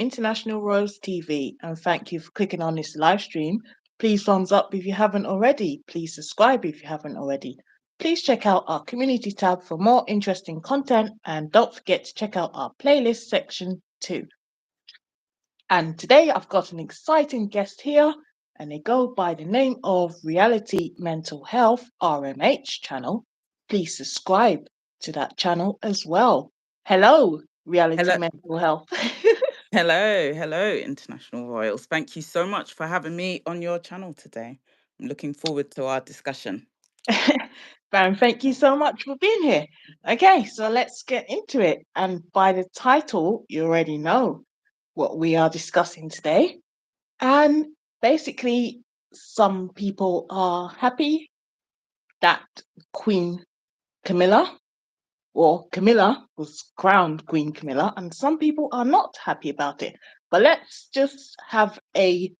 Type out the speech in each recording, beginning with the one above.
International Royals TV, and thank you for clicking on this live stream. Please thumbs up if you haven't already. Please subscribe if you haven't already. Please check out our community tab for more interesting content, and don't forget to check out our playlist section too. And today I've got an exciting guest here, and they go by the name of Reality Mental Health RMH channel. Please subscribe to that channel as well. Hello, Reality Hello, Mental Health. hello, International Royals. Thank you so much for having me on your channel today. I'm looking forward to our discussion. Baron, thank you so much for being here. Okay, so let's get into it. And by the title, you already know what we are discussing today. And basically, some people are happy that Queen Camilla or Camilla was crowned Queen Camilla, and some people are not happy about it. But let's just have a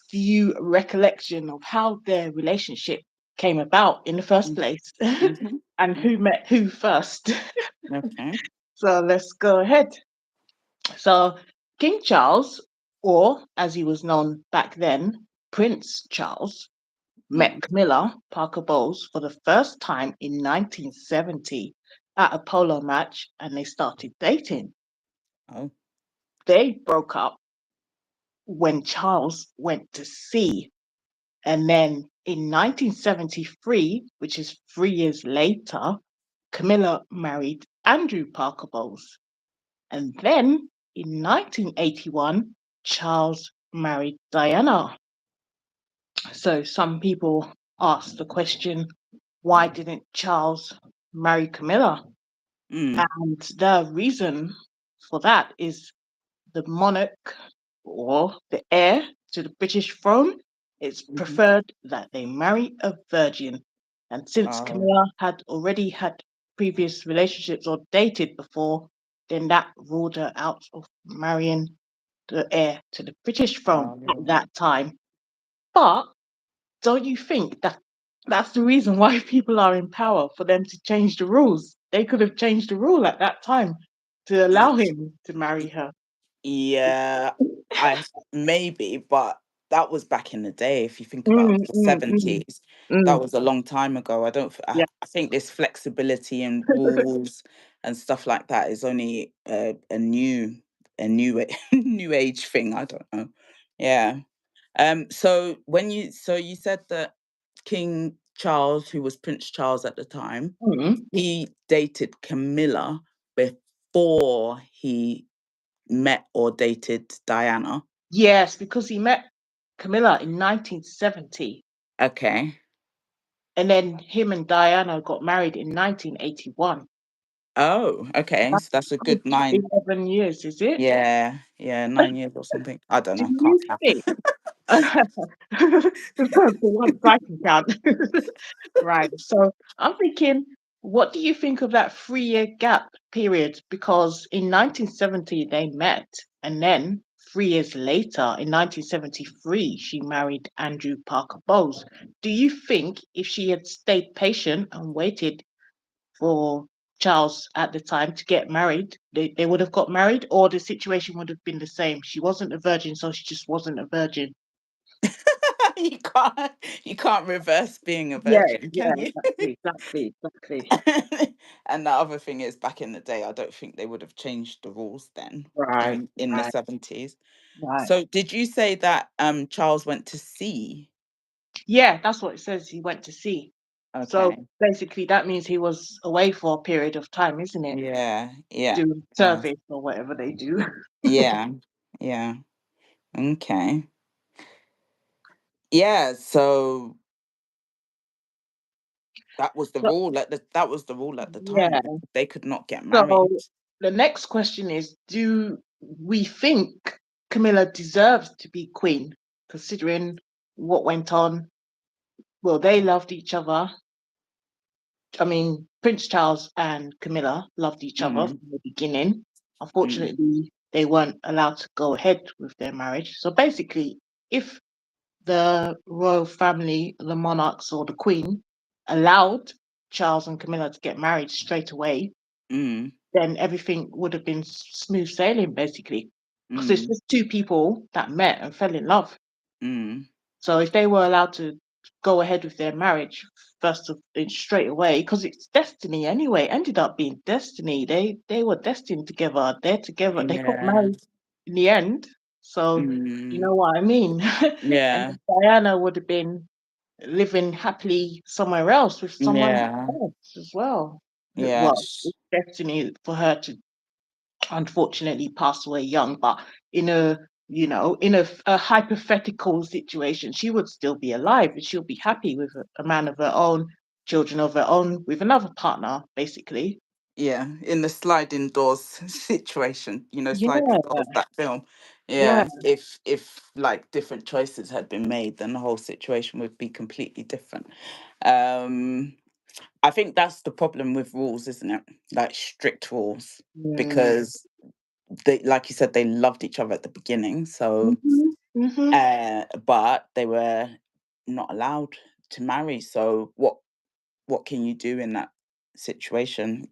few recollection of how their relationship came about in the first place Mm-hmm. and who met who first. Okay. So let's go ahead. So King Charles, or as he was known back then, Prince Charles, met Mm. Camilla Parker Bowles for the first time in 1970 at a polo match, and they started dating. Oh. They broke up when Charles went to sea. And then in 1973, which is 3 years later, Camilla married Andrew Parker Bowles. And then in 1981, Charles married Diana. So some people ask the question, why didn't Charles marry Camilla? Mm. And the reason for that is the monarch or the heir to the British throne, it's Mm-hmm. preferred that they marry a virgin. And since Oh. Camilla had already had previous relationships or dated before, then that ruled her out of marrying the heir to the British throne at Oh. that time. But don't you think that that's the reason why people are in power, for them to change the rules? They could have changed the rule at that time to Y- allow him to marry her. Yeah, I maybe, but that was back in the day. If you think about Mm, the mm, mm, 70s, that mm. was a long time ago. I don't. Yeah. I think this flexibility and rules and stuff like that is only a new new age thing. I don't know. Yeah. So you said that King Charles, who was Prince Charles at the time, Mm. he dated Camilla before he met or dated Diana. Yes, because he met Camilla in 1970, Okay. and then him and Diana got married in 1981. Oh, okay. That's So that's a good good 9. 11 years, is it? Yeah, yeah, 9 years or something. I don't Do know. you Can't count. think? For once I can count. Right. So I'm thinking, what do you think of that 3 year gap period? Because in 1970 they met, and then 3 years later, in 1973, she married Andrew Parker Bowles. Do you think if she had stayed patient and waited for Charles at the time to get married, they would have got married, or the situation would have been the same? She wasn't a virgin, so she just wasn't a virgin. you can't you can't reverse being a Yeah, virgin, yeah, can you? exactly. And the other thing is, back in the day, I don't think they would have changed the rules then Right, in the right, 70s. right. So did you say that Charles went to sea? Yeah, that's what it says. He went to sea. So Okay. basically, that means he was away for a period of time, isn't it? Yeah, yeah, Doing yeah, service or whatever they do. yeah, yeah. Okay. Yeah, so So, that was the rule at the time. yeah. They could not get So married. the next question is, do we think Camilla deserves to be queen, considering what went on? Well, they loved each other. I mean, Prince Charles and Camilla loved each other Mm, from the beginning. mm, Unfortunately, they weren't allowed to go ahead with their marriage. So basically, if the royal family, the monarchs or the queen, allowed Charles and Camilla to get married straight away, mm. then everything would have been smooth sailing, basically. because it's Mm. just two people that met and fell in love. Mm. So if they were allowed to go ahead with their marriage straight away, because it's destiny anyway, ended up being destiny. They were destined together. They're together. They got Yeah. married in the end. So you Mm. know what I mean. And Yeah. then Diana would have been living happily somewhere else with someone Yeah. else as well. Yeah. Well, it's destiny for her to unfortunately passed away young, but in a a hypothetical situation, she would still be alive and she'll be happy with a man of her own, children of her own, with another partner, basically. Yeah, in the sliding doors situation, sliding Yeah, doors, that film. yeah, Yeah, if like different choices had been made, then the whole situation would be completely different. Um, I think that's the problem with rules, isn't it? Like strict rules, yeah. because they, like you said, they loved each other at the beginning. So, Hmm. Hmm. but they were not allowed to marry. So what can you do in that situation?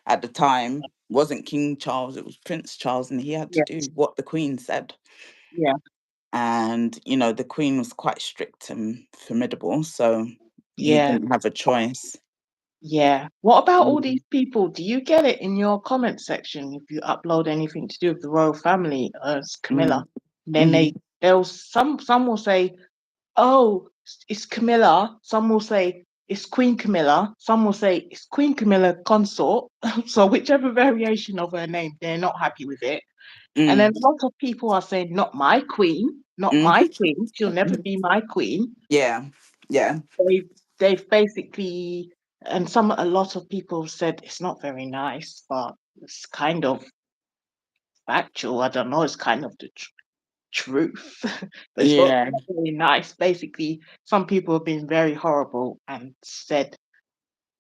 At the time, wasn't King Charles, it was Prince Charles, and he had to do Yes, what the Queen said. yeah, And the Queen was quite strict and formidable, so he yeah, didn't have a choice. yeah. What about all Mm. these people? Do you get it in your comment section if you upload anything to do with the royal family as Camilla? Mm. Then Hmm. they'll some will say, oh, it's Camilla. Some will say it's Queen Camilla. Some will say it's Queen Camilla consort. So whichever variation of her name, they're not happy with it. And then Mm. a lot of people are saying, not my queen, not my Mm. queen. She'll never be my queen. Yeah, yeah, They've basically, and a lot of people have said it's not very nice, but it's kind of factual. I don't know. It's kind of the truth. But it's not yeah, very nice. Basically, some people have been very horrible and said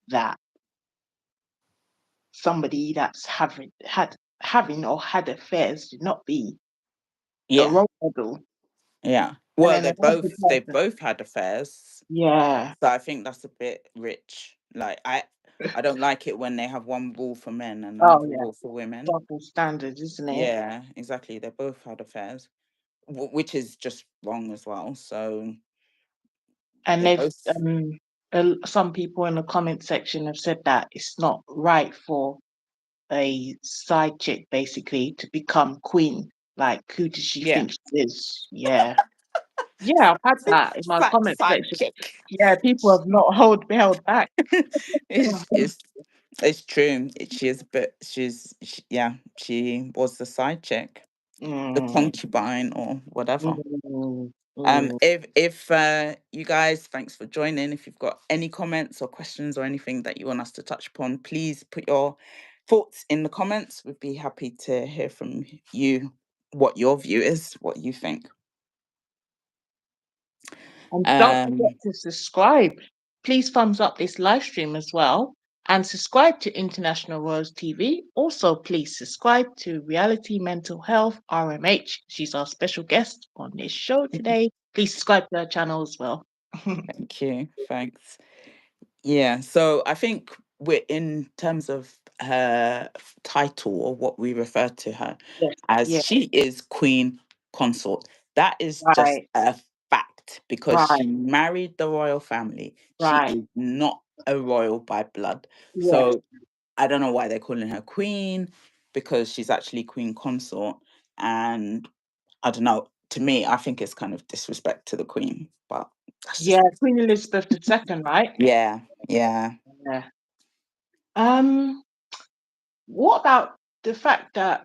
that somebody that's having or had affairs should not be a yeah, role model. yeah. And Well, then another they've person, both had affairs. yeah. So I think that's a bit rich. Like I don't like it when they have one rule for men and Oh another yeah, rule for women. double standards, isn't it? Yeah, exactly. They both had affairs, which is just wrong as well. So And they they've both, some people in the comment section have said that it's not right for a side chick basically to become queen. Like, who does she yeah, think she is? Yeah. Yeah, I've had that in my comment side section. chick. Yeah, people have not held back. it's it's it's true. She is a bit. Yeah. She was the side chick, the Mm, concubine, or whatever. mm, mm. If you guys, thanks for joining. If you've got any comments or questions or anything that you want us to touch upon, please put your thoughts in the comments. We'd be happy to hear from you what your view is, what you think. And don't forget Um, to subscribe. Please thumbs up this live stream as well. And subscribe to International Royals TV. Also, please subscribe to Reality Mental Health RMH. She's our special guest on this show today. Please subscribe to her channel as well. thank you. Thanks. Yeah, so I think we're in terms of her title or what we refer to her Yes, as, yeah, she is Queen Consort. That is just right, a fact because right, she married the royal family. She right. is not a royal by blood. Yes, So I don't know why they're calling her Queen, because she's actually Queen Consort. And I don't know, to me, I think it's kind of disrespect to the Queen, but that's yeah, just, Queen Elizabeth II, right? yeah, yeah. Yeah. Um, what about the fact that,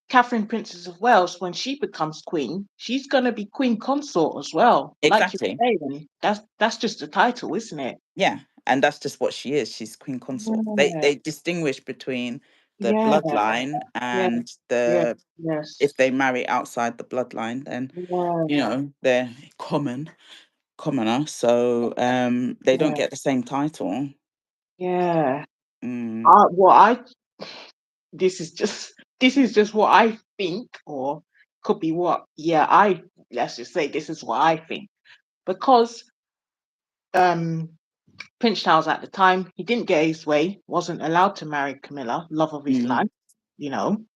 Catherine Princess of Wales, when she becomes queen, she's gonna be queen consort as well. Like you're Exactly. saying, that's just a title, isn't it? Yeah, and that's just what she is. She's queen consort. They distinguish between the Yeah, bloodline yeah, and yeah, the, yes, if they marry outside the bloodline, then yeah, they're commoner. So they don't yeah, get the same title. yeah. Mm, I this is just what I think, or could be what, yeah, I let's just say this is what I think. Because um Prince Charles at the time, he didn't get his way, wasn't allowed to marry Camilla, love of his mm, life.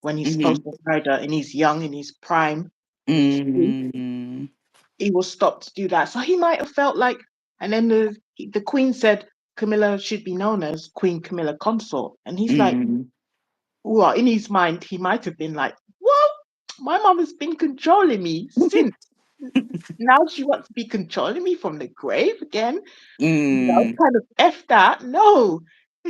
when he's supposed Mhm. to marry her and he's young, in his prime, in his youth, Mm. he was stopped to do that. So he might have felt like, and then the Queen said Camilla should be known as Queen Camilla Consort. And he's like, Mm. well, in his mind, he might have been like, well, my mom has been controlling me since. Now she wants to be controlling me from the grave again. Mm. Kind of F that. No,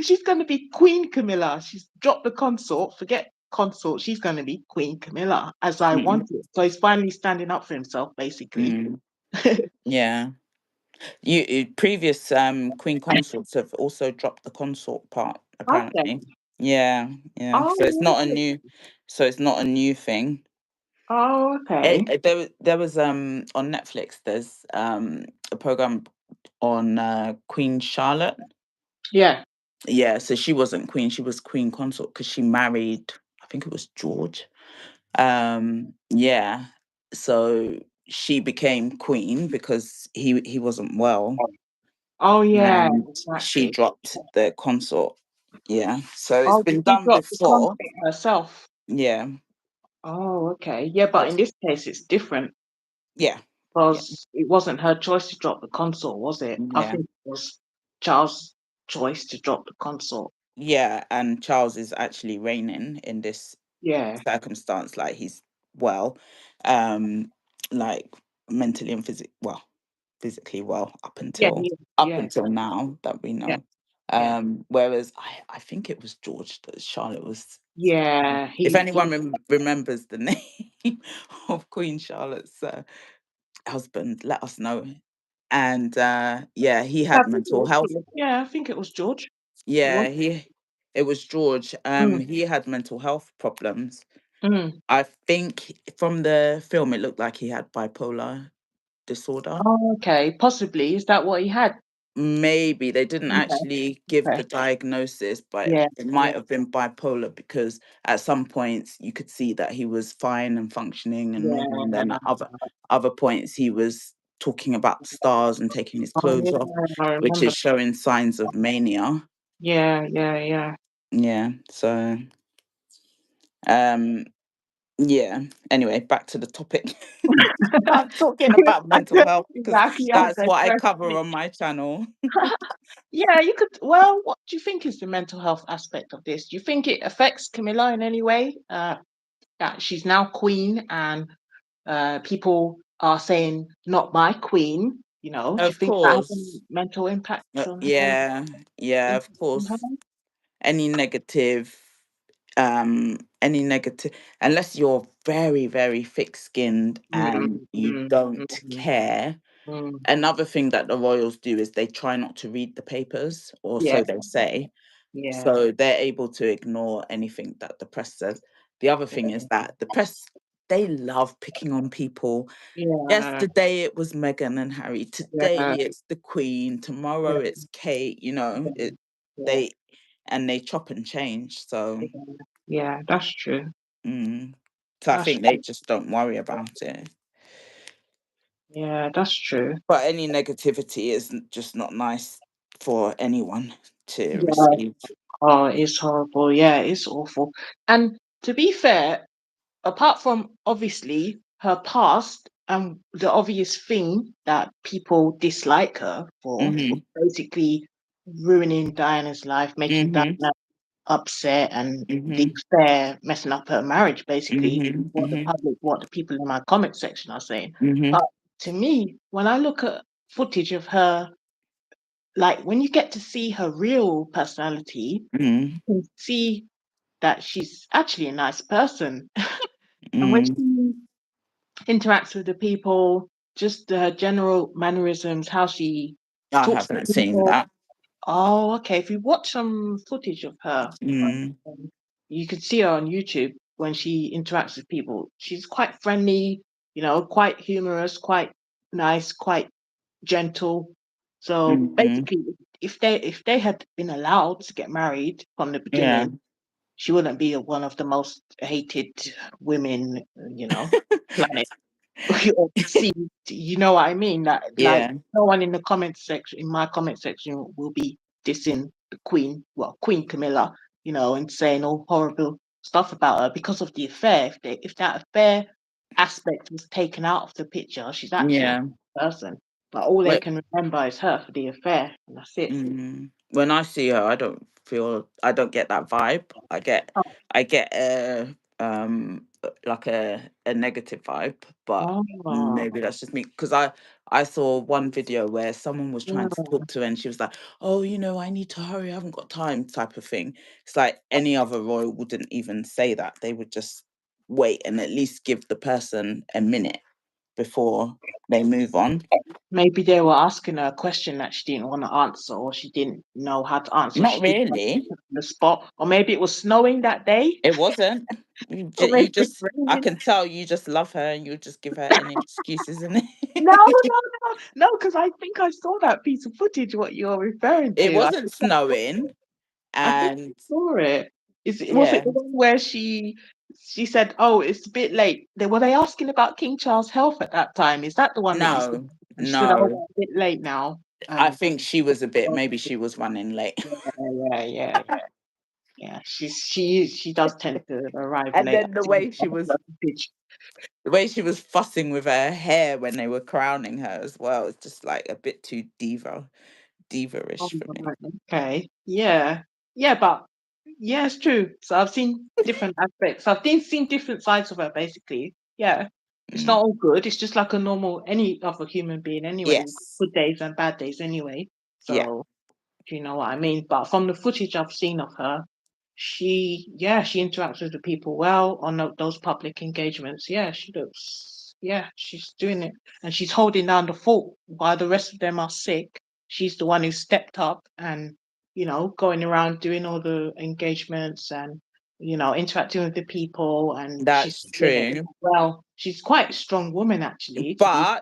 she's going to be Queen Camilla. She's dropped the consort, forget consort. She's going to be Queen Camilla as I want Mm. it. So he's finally standing up for himself, basically. Mm. Yeah. Previous queen consorts have also dropped the consort part, Okay. apparently. Yeah, yeah. Oh, really? So it's not a new thing. Oh, okay. There was on Netflix. There's a program on Queen Charlotte. Yeah. Yeah, so she wasn't queen; she was queen consort because she married, I think it was George. Yeah, so she became queen because he wasn't well, Oh, yeah. and she Exactly. dropped the consort. Yeah, so it's Oh, did been she done drop the before. consort herself? Yeah, Oh, okay. Yeah, but in but this case, it's different yeah, yeah, because it wasn't her choice to drop the consort, was it? I yeah, think it was Charles' choice to drop the consort. yeah. And Charles is actually reigning in this Yeah. circumstance. Like he's well, um, like mentally and physically well Yeah, up yeah, until now that we yeah, know. yeah. Whereas I think it was George that Charlotte was. Yeah, If he anyone remembers the name of Queen Charlotte's husband, let us know. And yeah, he I had think it mental was health. George. Yeah, I think it was George. It was. Yeah, it was George. Mm, He had mental health problems. mm. I think from the film, it looked like he had bipolar disorder. Oh, okay, possibly. Is that what he had? Maybe they didn't Okay, actually give okay. the diagnosis, but Yeah, it yeah, might have been bipolar because at some points you could see that he was fine and functioning and normal, and then yeah. at other points he was talking about the stars and taking his Oh, clothes yeah, off, I which remember. is showing signs of mania. Yeah, yeah, yeah. Yeah. So um yeah. Anyway, back to the topic. I'm talking about mental health because Exactly. I that's what I digressed. cover on my channel. Yeah, you could. Well, what do you think is the mental health aspect of this? Do you think it affects Camilla in any way? That she's now queen and people are saying not my queen, do you Of think that has any course. mental impact on her? Yeah, yeah, of On her? course. Any negative, any negative, unless you're very, very thick-skinned and Mm, you mm, don't mm, care. mm. Another thing that the royals do is they try not to read the papers, or Yeah, so they say. yeah, So they're able to ignore anything that the press says. The other thing is that the press, they love picking on people. yeah, Yesterday it was Meghan and Harry. Today yeah, it's the Queen. yeah, Tomorrow it's Kate. yeah, They and they chop and change. So, yeah, yeah, that's true. mm, so I That's think they just don't worry about it. Yeah, that's true. But any negativity is just not nice for anyone to Yeah. receive. Oh, it's horrible. Yeah, it's awful. And to be fair, apart from obviously her past and the obvious thing that people dislike her for, Mhm. basically ruining Diana's life, making Mhm. Diana upset, and the Mhm. affair messing up her marriage, basically, Mhm. what the Mhm. public, what the people in my comment section are saying. Mhm. But to me, when I look at footage of her, like when you get to see her real personality, Mhm. you can see that she's actually a nice person. And when Mhm. she interacts with the people, just her general mannerisms, how she I talks to haven't seen people. that. Oh, okay. If you watch some footage of her, Mm. you can see her on YouTube when she interacts with people. She's quite friendly, quite humorous, quite nice, quite gentle. So Mhm. basically, if they had been allowed to get married from the Yeah. beginning, she wouldn't be one of the most hated women, planet. Or see, you know what I mean? That like Yeah. no one in the comment section, in my comment section, will be dissing the Queen, well, Queen Camilla, and saying all horrible stuff about her because of the affair. If that affair aspect was taken out of the picture, she's actually a Yeah. good person. But all they But can remember is her for the affair, and that's it. when I see her, I don't get that vibe. I get like a negative vibe, but Oh, maybe oh, that's just me because I saw one video where someone was trying to yeah. talk to her and she was like, "Oh, I need to hurry, I haven't got time," type of thing. It's like any other royal wouldn't even say that. They would just wait and at least give the person a minute before they move on. Maybe they were asking her a question that she didn't want to answer, or she didn't know how to answer. Not She didn't want to really. put her on the spot, or maybe it was snowing that day, It wasn't. or You maybe it's just, I raining. can tell you just love her and you just give her any excuses in No, it. no, no, because I think I saw that piece of footage. What you're referring It to? wasn't snowing, I think I and saw it. Was it yeah, the one where she said, "Oh, it's a bit late"? Were they asking about King Charles' health at that time? Is that the one that you said? no, And she said, "Oh, no. we're a bit late now." I And think she was maybe she was running late. yeah. Yeah, she does tend to arrive And late. then the way she was fussing with her hair when they were crowning her as well, it's just like a bit too diva-ish Oh, for me. right, okay. Yeah. Yeah, but yeah, it's true. So I've seen different aspects. I've seen different sides of her basically. Yeah. It's Mm. not all good. It's just like a normal any other human being anyway. We've got Yes. good days and bad days anyway. Yeah. So do you know what I mean? But from the footage I've seen of her, she interacts with the people well on those public engagements. Yeah, she's doing it. And she's holding down the fort while the rest of them are sick. She's the one who stepped up and, going around doing all the engagements and, interacting with the people. And she's That's doing it true. well. She's quite a strong woman, actually, to be fair.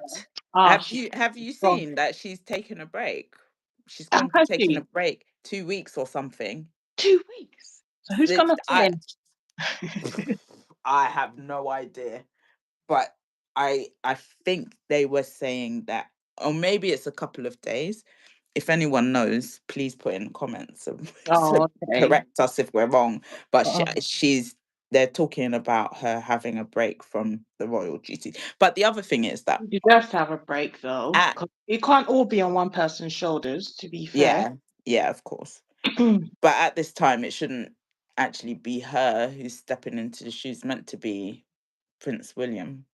But She's have you strong. seen that she's taken a break? She's How gone has taken a she? break 2 weeks or something. 2 weeks. So who's That gonna fill I in? I have no idea. But I think they were saying that, or maybe it's a couple of days. If anyone knows, please put in comments Oh, to okay. correct us if we're wrong. But Oh, they're talking about her having a break from the royal duty. But the other thing is that you deserve to have a break though, at 'cause it can't all be on one person's shoulders, to be fair. yeah, yeah, of course. But at this time it shouldn't actually be her who's stepping into the shoes, meant to be Prince William.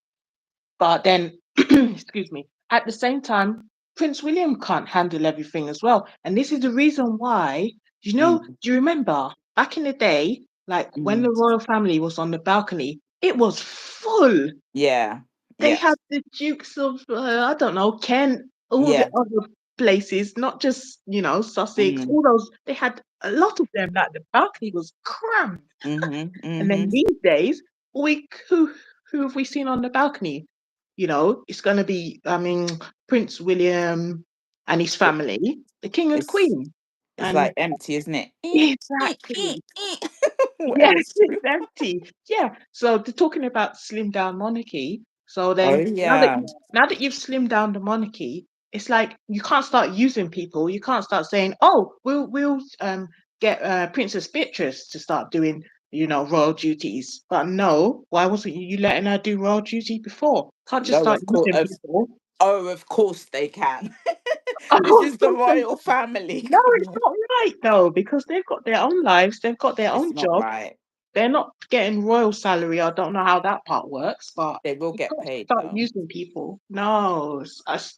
But then, excuse me, at the same time, Prince William can't handle everything as well. And this is the reason why, Mm, do you remember back in the day, like when the mm. royal family was on the balcony, it was full. Yeah, They yeah, had the Dukes of, I don't know, Kent, all the yeah. other places, not just, Sussex, Mm, all those, they had a lot of them, like the balcony was crammed. mhm, And then mhm. these days, who have we seen on the balcony? It's gonna be, I mean, Prince William and his It, family, the King and it's Queen. it's And like empty, isn't it? exactly. Yes, Whatever. it's empty. Yeah. So they're talking about slim down monarchy. So Oh then yeah, now that you've slimmed down the monarchy, it's like you can't start using people. You can't start saying, "Oh, we'll get Princess Beatrice to start doing royal duties." But no, why wasn't you letting her do royal duty before? Can't just no, start of course. using people. Of course they can. This Oh, is the royal family. no, Come it's on, not right though, because they've got their own lives, they've got their it's own not job. right. They're not getting royal salary. I don't know how that part works, but They will you get can't paid start though. using people. No,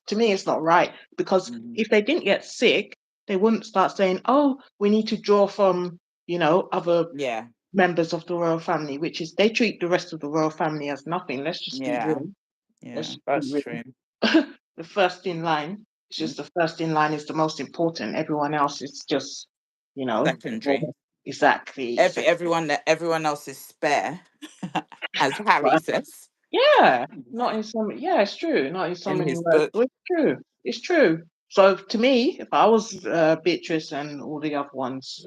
to me, it's not right because Mm, if they didn't get sick, they wouldn't start saying, "Oh, we need to draw from other yeah, members of the royal family," which is they treat the rest of the royal family as nothing. Let's just be yeah, real. Let's yeah. just be That's real. true. The first in line. It's Mm, just the first in line is the most important. Everyone else is just, you know, secondary. exactly. Everyone else is spare, as Harry says Yeah, not in so many. Yeah, it's true. Not in so in many his words. book. But it's true. It's true. So to me, if I was Beatrice and all the other ones,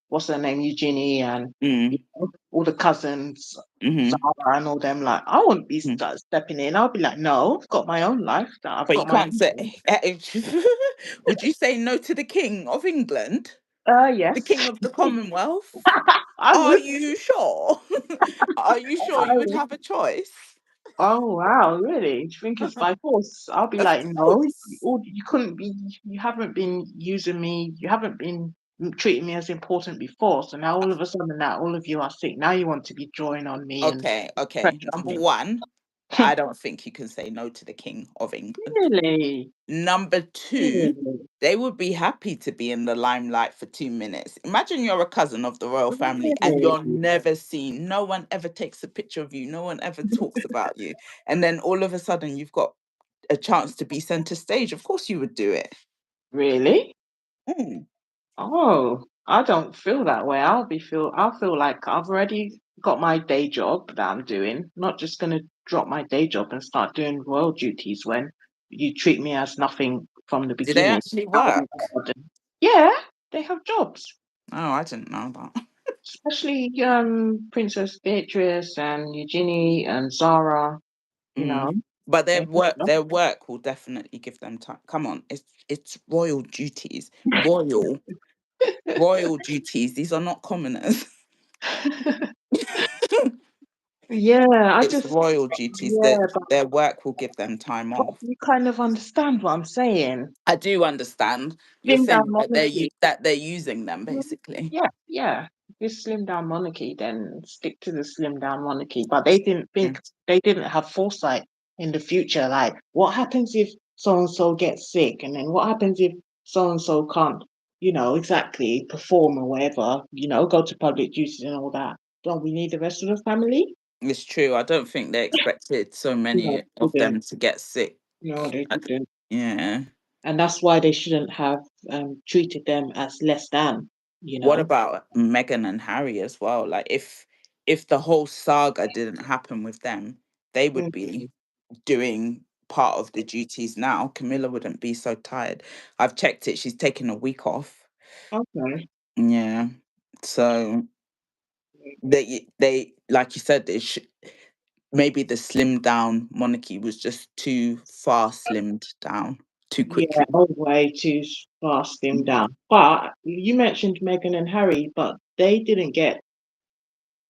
what's their name, Eugenie and Mm, all the cousins, hmm. Zara and all them, like I wouldn't be stepping in. I'll be like, no, I've got my own life. That I've But you got my can't own. say. Would you say no to the King of England? The Yes. King of the Commonwealth? I Are would. you sure? Are you sure I you would would. have a choice? Oh wow, really? Do you think it's by force? I'll be Of like, no, course. you couldn't be. You haven't been using me. You haven't been treating me as important before. So now all of a sudden, now all of you are sick. Now you want to be drawing on me and Okay. pressuring Number me. one, I don't think you can say no to the King of England. Really? Number two, Really? they would be happy to be in the limelight for 2 minutes. Imagine you're a cousin of the royal family and Really? you're never seen. No one ever takes a picture of you. No one ever talks about you. And then all of a sudden, you've got a chance to be centre stage. Of course, you would do it. Really? Mm. Oh, I don't feel that way. I'll feel like I've already got my day job that I'm doing. Not just gonna drop my day job and start doing royal duties when you treat me as nothing from the Do they beginning. actually That would be work? odd. Yeah, they have jobs, Oh, I didn't know that. especially Princess Beatrice and Eugenie and Zara. You know, Mm. But they have their work will definitely give them time. Come on, it's royal duties. Royal duties. These are not commoners. jobs. Yeah, I It's just royal duties that yeah, their work will give them time but off. you kind of understand what I'm saying. I do understand. You're Slim down saying that monarchy. they're using them Mm, basically. yeah, yeah. If it's slim down monarchy, then stick to the slim down monarchy. But Mm. they didn't have foresight in the future. Like, what happens if so and so gets sick, and then what happens if so and so can't, exactly perform or whatever, go to public duties and all that. Don't we need the rest of the family? It's true. I don't think they expected so No, many they of didn't. them to get sick. No, they I- didn't. Yeah. And that's why they shouldn't have treated them as less than, you What know. about Meghan and Harry as well? Like if the whole saga didn't happen with them, they would Mm, be doing part of the duties now. Camilla wouldn't be so tired. I've checked it. She's taken a week off. okay. Yeah. So they like you said, maybe the slimmed down monarchy was just too far slimmed down too Yeah, quickly. all the way to fast him down. But you mentioned Meghan and Harry, but they didn't get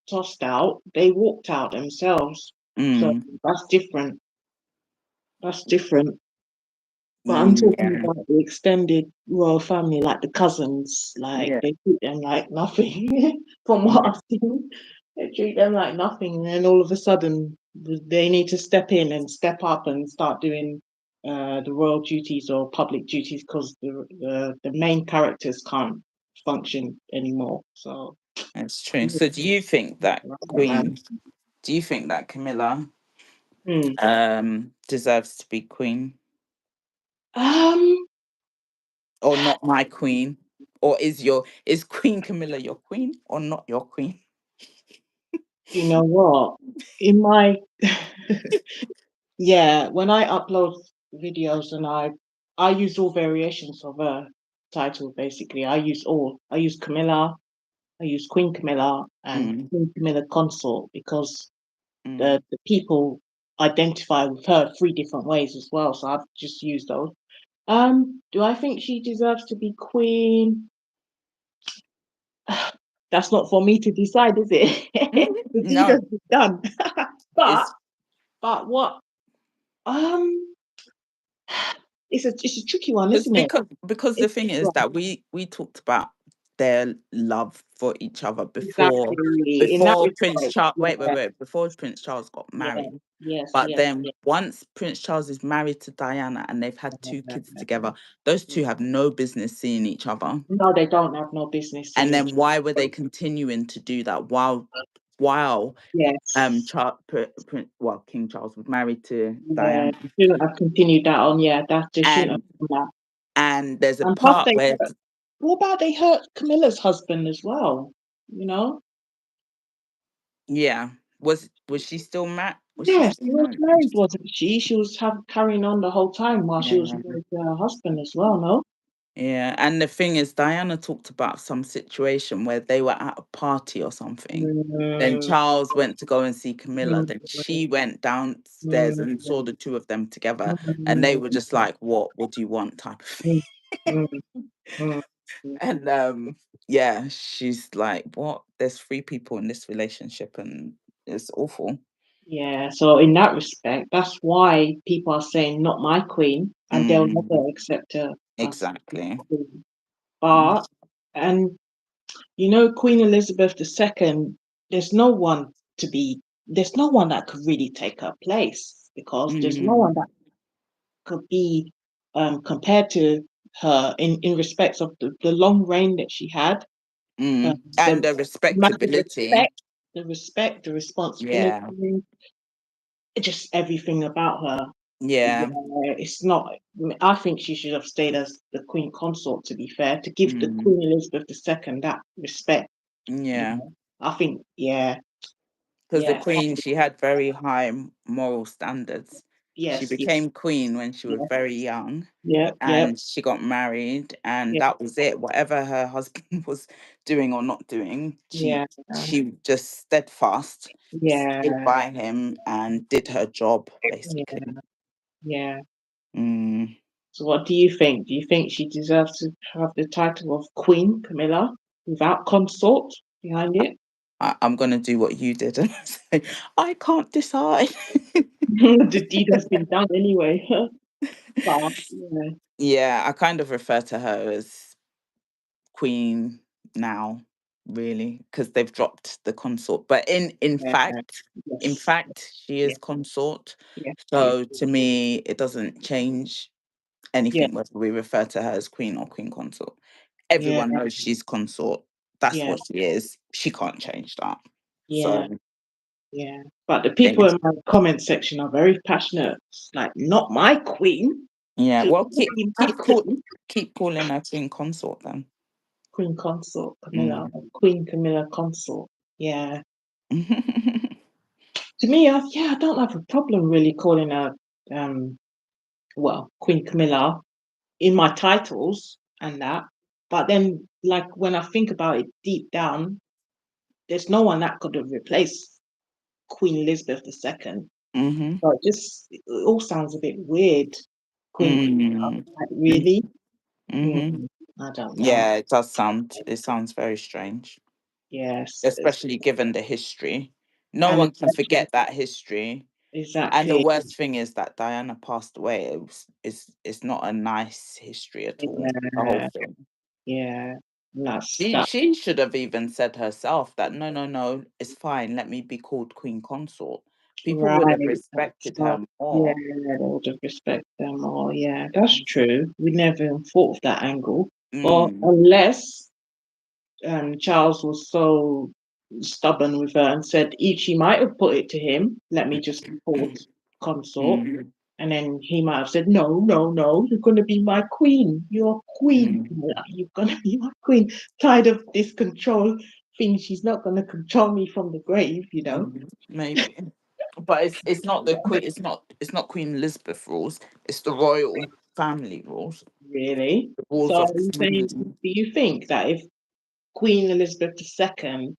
tossed out. They walked out themselves. So Mm, that's different. That's different. But I'm talking yeah. about the extended royal family, like the cousins, like Yeah. they treat them like nothing. From what Yeah. I've seen, they treat them like nothing, and then all of a sudden they need to step in and step up and start doing the royal duties or public duties because the main characters can't function anymore. So, That's true. So do you think that Camilla hmm. deserves to be queen? um, Or not my queen? Or is Queen Camilla your queen or not your queen? you know what? In my Yeah, when I upload videos and I use all variations of a title basically. I use all. I use Camilla, I use Queen Camilla and Mm, Queen Camilla Consort because mm. the people identify with her three different ways as well. So I've just used those. Do I think she deserves to be queen? That's not for me to decide, is it? The deed has No, been done. But it's what um it's a tricky one, It's isn't it? because the It's thing is well, that we talked about their love for each other exactly. In that before Prince respect, Charles yeah, before Prince Charles got yeah, married. yes, But yes, then yes. once Prince Charles is married to Diana and they've had two kids together, those Mm. two have no business seeing each other. No, they don't have no business And in then each why were other. they continuing to do that while Yes, King Charles was married to yeah. Diana? Shouldn't have continued that on. Yeah, that they shouldn't And have done that. there's a And plus, part where what about they hurt Camilla's husband as well? You know? yeah, was she still mad? Was she Yes, still she was married? married, wasn't she? She was carrying on the whole time while she was Yeah, married to her husband as well. No. yeah. And the thing is, Diana talked about some situation where they were at a party or something. Then Mm, Charles went to go and see Camilla. mm, Then she went downstairs mm, and saw the two of them together, and they mm, were just like, "What? What do you want?" Type of thing. mm, mm, mm. And yeah, she's like, what? There's three people in this relationship and it's awful. Yeah, so in that respect, that's why people are saying not my queen, and they'll Mm, never accept her as exactly. queen. Mm, But and Queen Elizabeth II, there's no one to be there's no one that could really take her place because there's no one mm, that could be compared to her in respects of the long reign that she had, and the the massive respectability. respect, the responsibility, Yeah. just everything about her. Yeah. Yeah, it's not. I think she should have stayed as the Queen Consort. To be fair, to give the Mm, Queen Elizabeth II that respect. You yeah. know, I think, yeah, Because the yeah, queen, she had very high moral standards. She yes, yes, became queen when she was yes, very young yeah, yeah, and she got married and yeah, that was it. Whatever her husband was doing or not doing, yeah, she just steadfast stood yeah, by him and did her job yeah, basically. yeah. Mm, So, what do you think? Do you think she deserves to have the title of Queen Camilla without consort behind it? I'm gonna do what you did and say I can't decide. The deed has been done anyway. But yeah, Yeah, I kind of refer to her as queen now, really, because they've dropped the consort. But yeah, in yes, fact, she is yes, consort. yes, yes, So to me, it doesn't change yeah, anything whether we refer to her as queen or queen consort. yeah, Everyone knows she's consort. That's yeah, what she is. She can't change that. yeah. So Yeah, but the there people you in my comment section are very passionate. It's like, not my queen. yeah. She'll Well, never be my queen. keep calling her queen consort then. Queen consort Camilla, Mm. or Queen Camilla consort. Yeah, to me, I don't have a problem really calling her, um, Queen Camilla in my titles and that. But then, like when I think about it deep down, there's no one that could have replaced Queen Elizabeth II. hmm So it all sounds a bit weird. Queen Camilla, mm like really? hmm Mm, I don't know. Yeah, it does sound. It sounds very strange, Yes, especially given the history. No and one can especially forget that history. And the exactly. worst thing is that Diana passed away. It's not a nice history at all. The whole Yeah, thing. yeah. That's She that she should have even said herself that no, no, no, it's fine. Let me be called Queen Consort. People would have right. respected So her yeah, more. they would have respect them all. Yeah, that's true. We never even thought of that angle. Or Mm, unless Charles was so stubborn with her and said she might have put it to him, let me just be called consort. mm, And then he might have said, no, no, no, you're going to be my queen. You're queen. mm, Camilla. You're going to be my queen. Tired of this control thing. She's not going to control me from the grave. maybe. But it's not the queen. It's not Queen Elizabeth rules. It's the royal family rules. Really? The So rules are of the you saying, do family. you think that if Queen Elizabeth II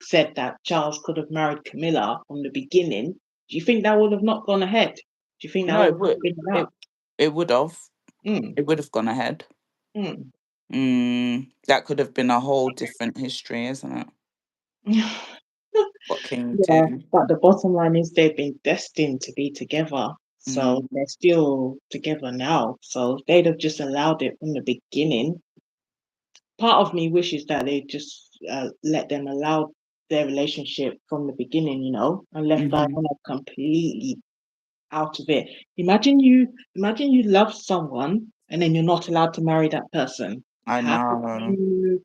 said that Charles could have married Camilla from the beginning, do you think that would have not gone ahead? Do you think that No, would it have would. been It allowed? it would have. Mm, It would have gone ahead. mm. That could have been a whole different history, isn't it? What can you Yeah, do? but the bottom line is they've been destined to be together. So Mm, they're still together now. So if they'd have just allowed it from the beginning. Part of me wishes that they just let them allow their relationship from the beginning, and left Diana mhm. completely out of it. Imagine you love someone and then you're not allowed to marry that person. I How would know. you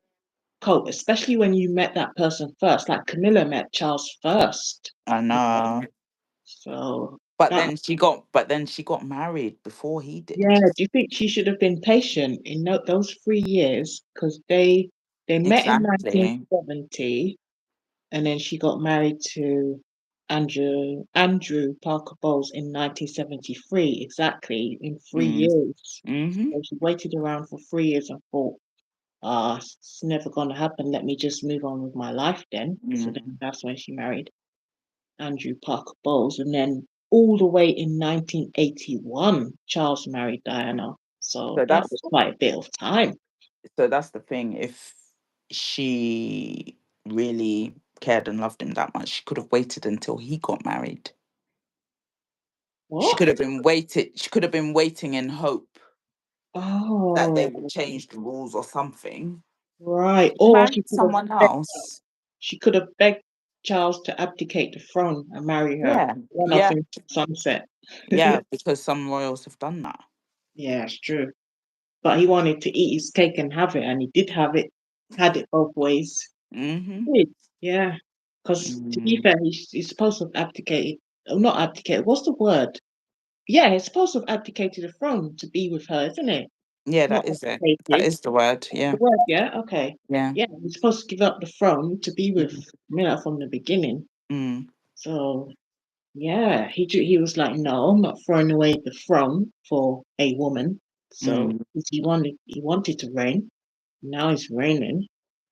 cope, especially when you met that person first? Like Camilla met Charles first. I know. So But that, then she got married before he yeah, did. do you think she should have been patient in those 3 years? Because they met in Exactly. 1970, and then she got married to Andrew Parker Bowles in 1973, exactly in three Mm, years. mhm. So she waited around for 3 years and thought, it's never gonna happen. Let me just move on with my life then. So then Mm. that's when she married Andrew Parker Bowles. And then all the way in 1981, Charles married Diana. So So that that's was quite a bit of time. So that's the thing. If she really cared and loved him that much, she could have waited until he got married. She What? could have been waited. She could have been waiting in hope that they Oh, would change the rules or something. right. She Or married someone begged, else. she could have begged Charles to abdicate the throne and marry her, Yeah, run off yeah, into the sunset. yeah. Because some royals have done that. Yeah, it's true. But he wanted to eat his cake and have it, and he did have it, had it both ways. Mm-hmm. Did. Yeah. Because to be Mm. fair, he's supposed to have abdicated, not abdicated, what's the word? Yeah, he's supposed to have abdicated the throne to be with her, isn't it? Yeah, Not that is it. That abdicated. is the word. The Yeah, word, yeah, okay. yeah. Yeah, he's supposed to give up the throne to be with Mm, Miller from the beginning. mm, So yeah, he was like, no, I'm not throwing away the throne for a woman. So mm. 'cause he wanted to reign. Now he's reigning.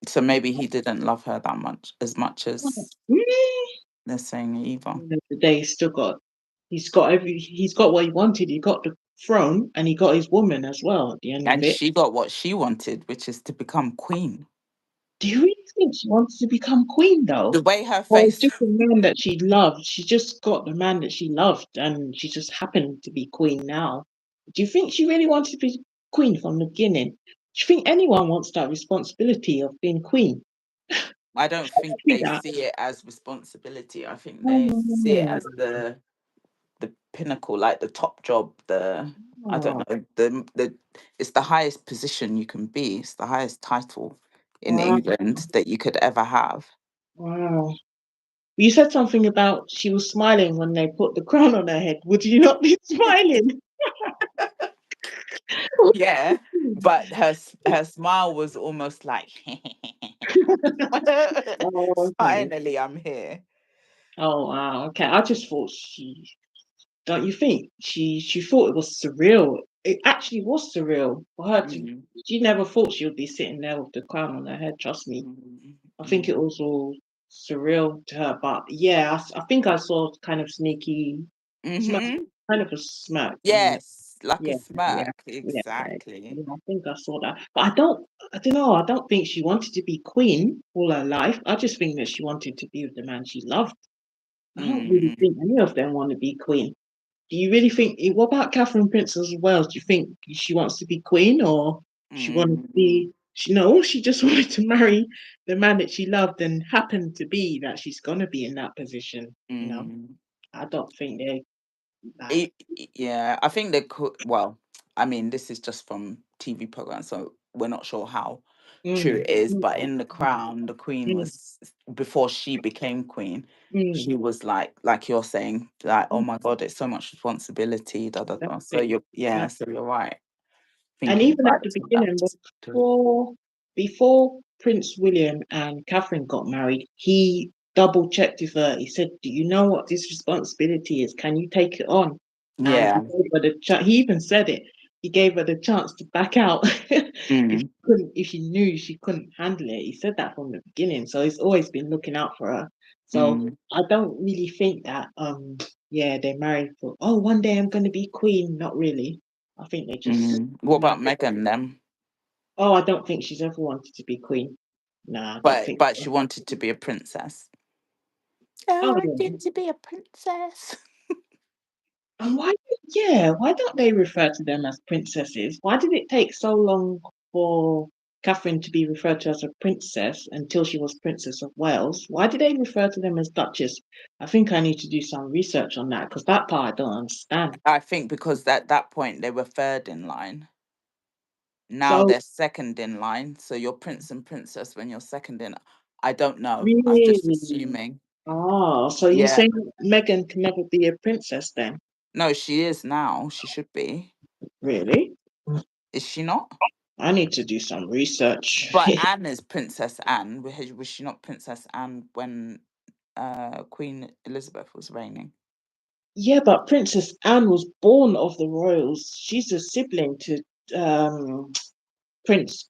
So maybe he didn't love her that much, as much as Really? they're saying either. End of the day, he's got what he wanted. He got the throne and he got his woman as well at the end of And it. she got what she wanted, which is to become queen. Do you really think she wanted to become queen The though? way her Or it's face, just the man that she loved? She just got the man that she loved and she just happened to be queen now. Do you think she really wanted to be queen from the beginning? Do you think anyone wants that responsibility of being queen? I don't think See they that? see it as responsibility. I think they see it Oh, as the pinnacle, like the top job, the I don't oh, know, the it's the highest position you can be. It's the highest title in wow, England that you could ever have. wow. You said something about she was smiling when they put the crown on her head. Would you not be smiling? Yeah, but her smile was almost like Oh, okay. finally I'm here. Oh, wow. Okay. I just thought don't you think she thought it was surreal? It actually was surreal for her to. Mm, She never thought she would be sitting there with the crown on her head. Trust me. mm, I think it mm, was all surreal to her. But yeah, I think I saw kind of sneaky smirk, mhm. kind of a smirk on. Yes, like a Yeah, yeah, smirk, yeah, exactly. yeah. I think I saw that. But I don't know. I don't think she wanted to be queen all her life. I just think that she wanted to be with the man she loved. I don't really Mm, think any of them want to be queen. Do you really think? What about Catherine Princess of Wales? Do you think she wants to be queen, or she wanted to mm, be? No, she just wanted to marry the man that she loved, and happened to be that she's gonna be in that position. mm. I don't think they like. Yeah, I think they could. Well, I mean, this is just from TV programs, so we're not sure how true Mm, it is. mm, But in The Crown, the Queen mm, was before she became Queen. mm, She was like you're saying, like, oh mm, my God, it's so much responsibility. Da da that's da. So it. yeah, so you're right. And Thinking even at back the to that. beginning, before Prince William and Catherine got married, he double checked with her. He said, "Do you know what this responsibility is? Can you take it on?" And he Yeah. gave her the he even said it. He gave her the chance to back out Mm, if she knew she couldn't handle it. He said that from the beginning. So he's always been looking out for her. So mm, I don't really think that yeah, they're married for, oh, one day I'm gonna be queen. Not really. I think they just mm. What about married. Meghan then? Oh, I don't think she's ever wanted to be queen. Nah, I don't But think she so. wanted to be a princess. I Oh, wanted to be a princess. and why don't they refer to them as princesses? Why did it take so long for Catherine to be referred to as a princess until she was Princess of Wales? Why did they refer to them as Duchess? I think I need to do some research on that because that part I don't understand. I think because at that point they were third in line. Now So they're second in line. So you're prince and princess when you're second in. I don't know. I'm just really, assuming. so you're Yeah. saying Meghan can never be a princess then? No, she is now. She should be. Really? Is she not? I need to do some research. But Anne is Princess Anne. Was she not Princess Anne when Queen Elizabeth was reigning? Yeah, but Princess Anne was born of the royals. She's a sibling to um Prince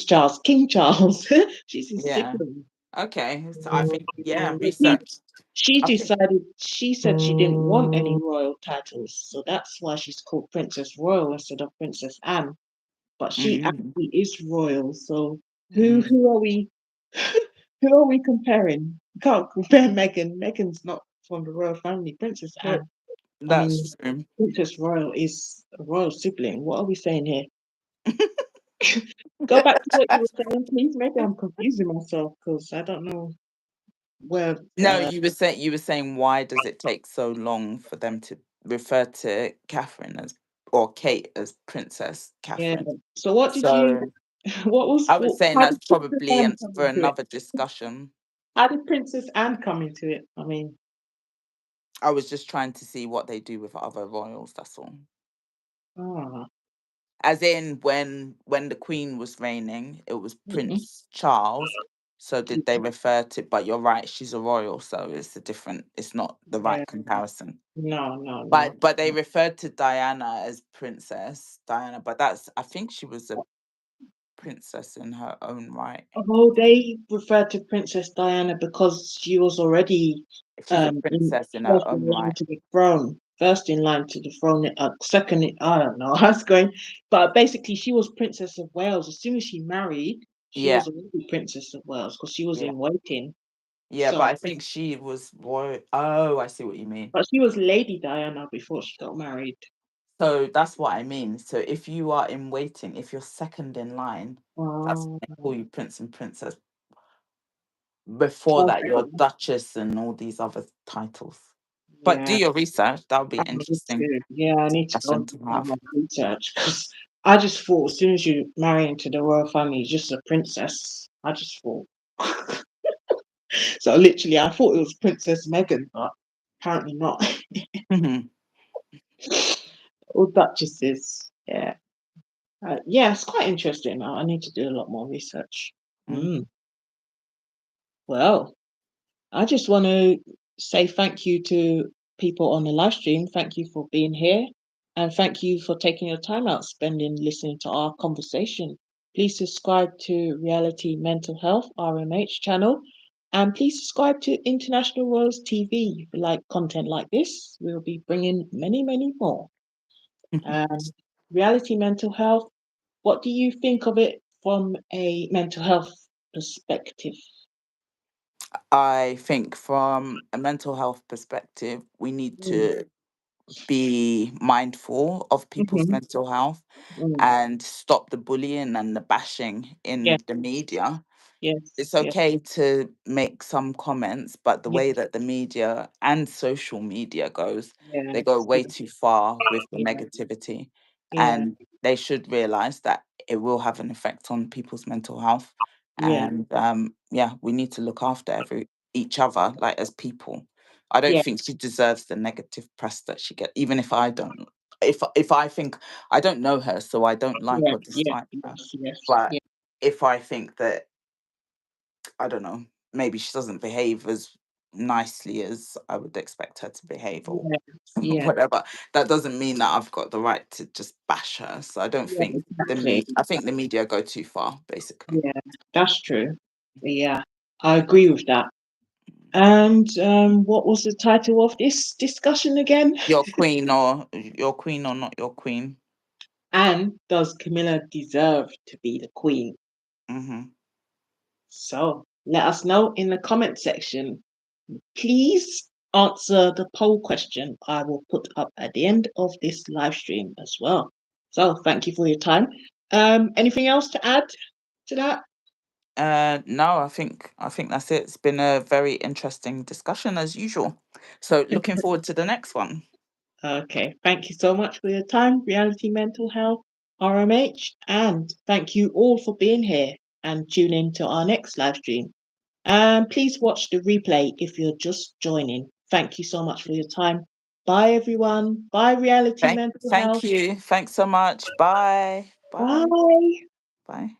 Charles, King Charles. She's his Yeah. sibling. Okay. So I think yeah, But he, research. she I think decided. She said she didn't want any royal titles, so that's why she's called Princess Royal instead of Princess Anne. but she Mm. actually is royal. So who Mm. who are we who are we comparing? We can't compare Meghan. Meghan's not from the royal family. Princess Anne. I mean, That's true. Princess Royal is a royal sibling. What are we saying here? Go back to what you were saying, please. Maybe I'm confusing myself because I don't know where. No, you were saying why does it take so long for them to refer to Catherine as or Kate as Princess Yeah. Catherine? So what did you? So I was saying How did that's Princess probably Anne come for into it? another discussion. How did Princess Anne come into it? I mean, I was just trying to see what they do with other royals. That's all. ah, As in when the Queen was reigning, it was mhm. Prince Charles. So did they refer to? But you're right, she's a royal, so it's a different. It's not the Yeah. right comparison. No, no, no. But they referred to Diana as Princess Diana, but that's I think she was a princess in her own right. Oh, they referred to Princess Diana because she was already She's a in princess in her first in own line right. to the throne. First in line to the throne, second, I don't know how it's going, but basically she was Princess of Wales. As soon as she married, she Yeah, was already Princess of Wales because she was yeah, in waiting. yeah. But So, I think she was royal. Oh, I see what you mean. but she was Lady Diana before she got married. So that's what I mean. So if you are in waiting, if you're second in line, that's Oh, when they call you prince and princess. Before that, you're okay. duchess and all these other titles. But do Yeah. your research. That would be I need interesting to, yeah, I need to go discussion and to do have. more research because I just thought as soon as you marry into the royal family, you're just a princess. I just thought. So literally, I thought it was Princess Meghan, but apparently not. All duchesses. Yeah. Yeah, it's quite interesting. I need to do a lot more research. Mm. Mhm. Well, I just want to say thank you to people on the live stream. Thank you for being here. And thank you for taking your time out spending listening to our conversation. Please subscribe to Reality Mental Health RMH channel. And please subscribe to International Royals TV. If you like content like this, we'll be bringing many, many more. Reality Mental Health, what do you think of it from a mental health perspective? I think from a mental health perspective, we need Mm. to be mindful of people's Mhm. mental health Mm. and stop the bullying and the bashing in Yes, the media. yes, It's yes, okay to make some comments, but the yes, way that the media and social media goes, they go yes, way too far with the yeah, negativity. yeah, And they should realize that it will have an effect on people's mental health. yeah, And yeah, we need to look after each other, like as people. I don't yeah, think she deserves the negative press that she gets, even if I don't. If I think I don't know her, so I don't like yeah, or yeah, dislike her. yes, yes, But yeah, if I think that I don't know, maybe she doesn't behave as nicely as I would expect her to behave or yeah, yeah, whatever. That doesn't mean that I've got the right to just bash her. So I don't yeah, think exactly. I think the media go too far, basically. Yeah, that's true. Yeah, I agree with that. And what was the title of this discussion again? Your queen or not your queen. And does Camilla deserve to be the queen? Hmm. So let us know in the comment section. Please answer the poll question I will put up at the end of this live stream as well. So thank you for your time. Anything else to add to that? No, I think that's it. It's been a very interesting discussion as usual. So looking forward to the next one. Okay, thank you so much for your time, Reality Mental Health, RMH, and thank you all for being here and tune in to our next live stream. And please watch the replay if you're just joining. Thank you so much for your time. Bye, everyone. Bye, Reality Mental Thank Health. you. Thanks so much. Bye. Bye. Bye. Bye.